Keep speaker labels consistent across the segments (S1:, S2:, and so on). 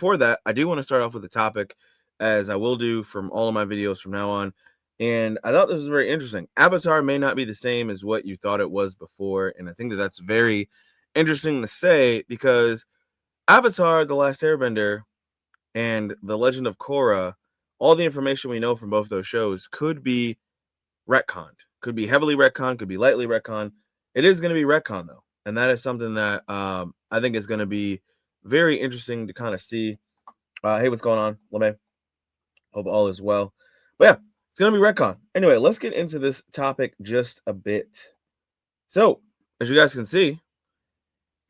S1: before that, I do want to start off with a topic, as I will do from all of my videos from now on. And I thought this was very interesting. Avatar may not be the same as what you thought it was before. And I think that that's very interesting to say because Avatar, The Last Airbender, and The Legend of Korra, all the information we know from both those shows could be retconned. Could be heavily retconned, could be lightly retconned. It is going to be retconned, though. And that is something that I think is going to be very interesting to kind of see. Hey, what's going on, LeMay? Hope all is well. But yeah, it's going to be retcon. Anyway, let's get into this topic just a bit. So, as you guys can see,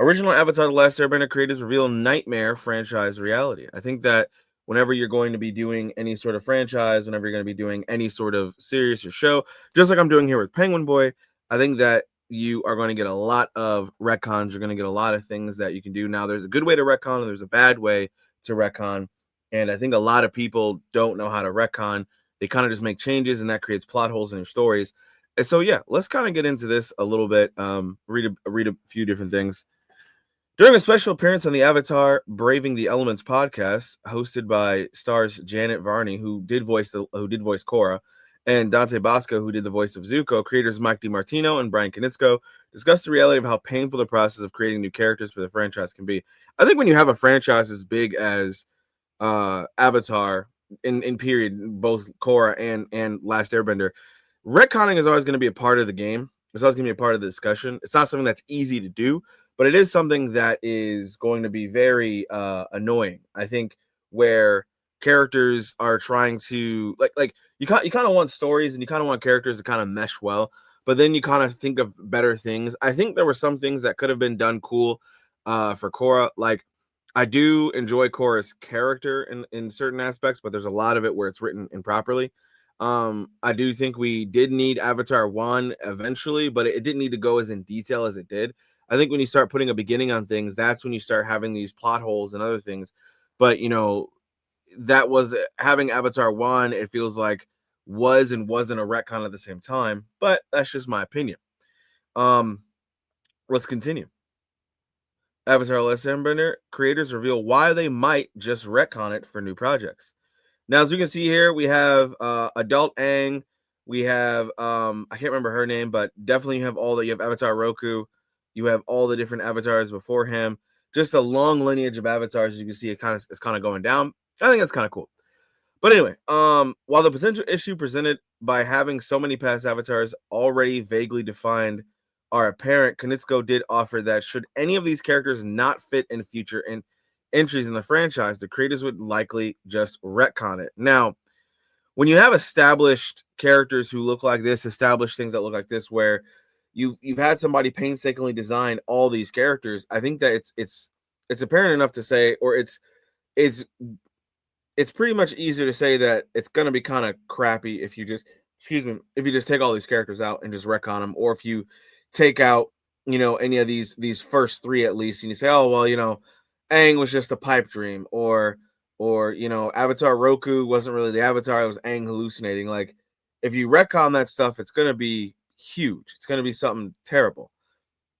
S1: original Avatar The Last Airbender creators reveal Nightmare franchise reality. I think that whenever you're going to be doing any sort of franchise, whenever you're going to be doing any sort of series or show, just like I'm doing here with Penguin Boy, I think that you are going to get a lot of retcons. You're going to get a lot of things that you can do. Now, there's a good way to retcon, and there's a bad way to retcon. And I think a lot of people don't know how to retcon. They kind of just make changes, and that creates plot holes in your stories. And so, yeah, let's kind of get into this a little bit. Read a few different things. During a special appearance on the Avatar Braving the Elements podcast, hosted by stars Janet Varney, who did voice Korra, and Dante Bosco, who did the voice of Zuko, creators Mike DiMartino and Brian Konietzko discussed the reality of how painful the process of creating new characters for the franchise can be. I think when you have a franchise as big as Avatar, in period, both Korra and Last Airbender, retconning is always going to be a part of the game. It's always going to be a part of the discussion. It's not something that's easy to do, but it is something that is going to be very annoying. I think where characters are trying to like you kind of want stories and you kind of want characters to kind of mesh well, but then you kind of think of better things. I think there were some things that could have been done cool for Korra. Like I do enjoy Korra's character in certain aspects, but there's a lot of it where it's written improperly. I do think we did need Avatar 1 eventually, but it didn't need to go as in detail as it did. I think when you start putting a beginning on things, that's when you start having these plot holes and other things. But, that was having Avatar 1, it feels like was and wasn't a retcon at the same time, but that's just my opinion. Let's continue. Avatar Last Airbender creators reveal why they might just retcon it for new projects. Now, as we can see here, we have Adult Aang. We have I can't remember her name, but definitely you have Avatar Roku. You have all the different avatars before him. Just a long lineage of avatars. As you can see, it's kind of going down. I think that's kind of cool. But anyway, while the potential issue presented by having so many past avatars already vaguely defined are apparent, Konietzko did offer that should any of these characters not fit in future entries in the franchise, the creators would likely just retcon it. Now, when you have established characters who look like this, established things that look like this, where you've had somebody painstakingly design all these characters, I think that it's apparent enough to say, or it's pretty much easier to say that it's going to be kind of crappy if you just take all these characters out and just retcon them, or if you take out any of these first three at least, and you say, oh well, Aang was just a pipe dream, or Avatar Roku wasn't really the Avatar, it was Aang hallucinating. Like, if you retcon that stuff, it's going to be huge. It's going to be something terrible.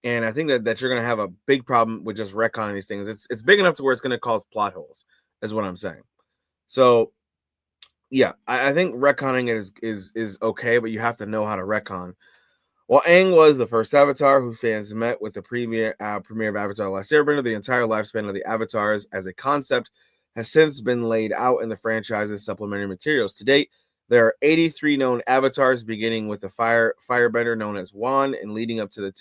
S1: And I think that you're going to have a big problem with just retconning these things. It's big enough to where it's going to cause plot holes, is what I'm saying. So, yeah, I think retconning is okay, but you have to know how to retcon. While Aang was the first Avatar who fans met with the premiere of Avatar Last Airbender, the entire lifespan of the Avatars as a concept has since been laid out in the franchise's supplementary materials. To date, there are 83 known Avatars, beginning with the Firebender known as Wan and leading up to the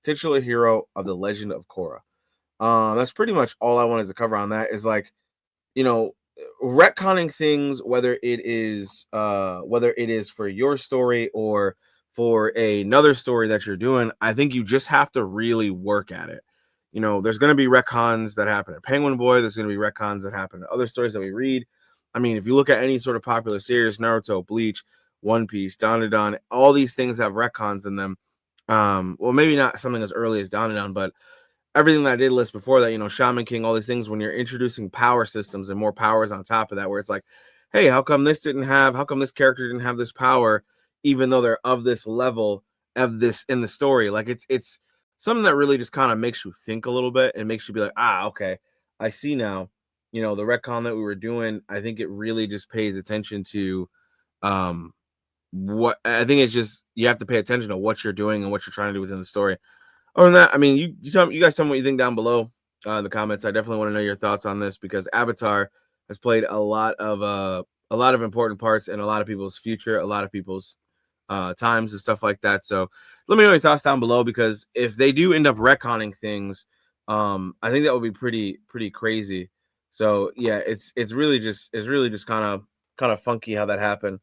S1: titular hero of the Legend of Korra. That's pretty much all I wanted to cover on that. Is like, retconning things, whether it is for your story or for another story that you're doing. I think you just have to really work at it. There's going to be retcons that happen at Penguin Boy. There's going to be retcons that happen at other stories that we read. I mean, if you look at any sort of popular series, Naruto, Bleach, One Piece, Dandadan, all these things have retcons in them. Well, maybe not something as early as Dandadan, but everything that I did list before that, Shaman King, all these things, when you're introducing power systems and more powers on top of that, where it's like, hey, how come this character didn't have this power, even though they're of this level of this in the story? Like, it's something that really just kind of makes you think a little bit and makes you be like, okay, I see now. the retcon that we were doing, I think it really just pays attention to um what I think it's just you have to pay attention to what you're doing and what you're trying to do within the story. Other than that, I mean, you guys tell me what you think down below in the comments. I definitely want to know your thoughts on this because Avatar has played a lot of important parts in a lot of people's future, a lot of people's times and stuff like that. So let me know your thoughts down below because if they do end up retconning things, I think that would be pretty crazy. So yeah, it's really just kind of funky how that happened.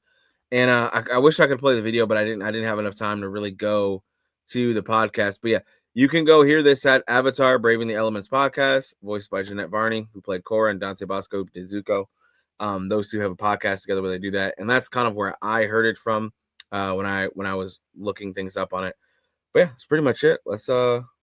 S1: And I wish I could play the video, but I didn't have enough time to really go to the podcast. But yeah, you can go hear this at Avatar Braving the Elements podcast, voiced by Jeanette Varney, who played Korra, and Dante Bosco, who did Zuko. Those two have a podcast together where they do that, and that's kind of where I heard it from when I was looking things up on it. But yeah, that's pretty much it.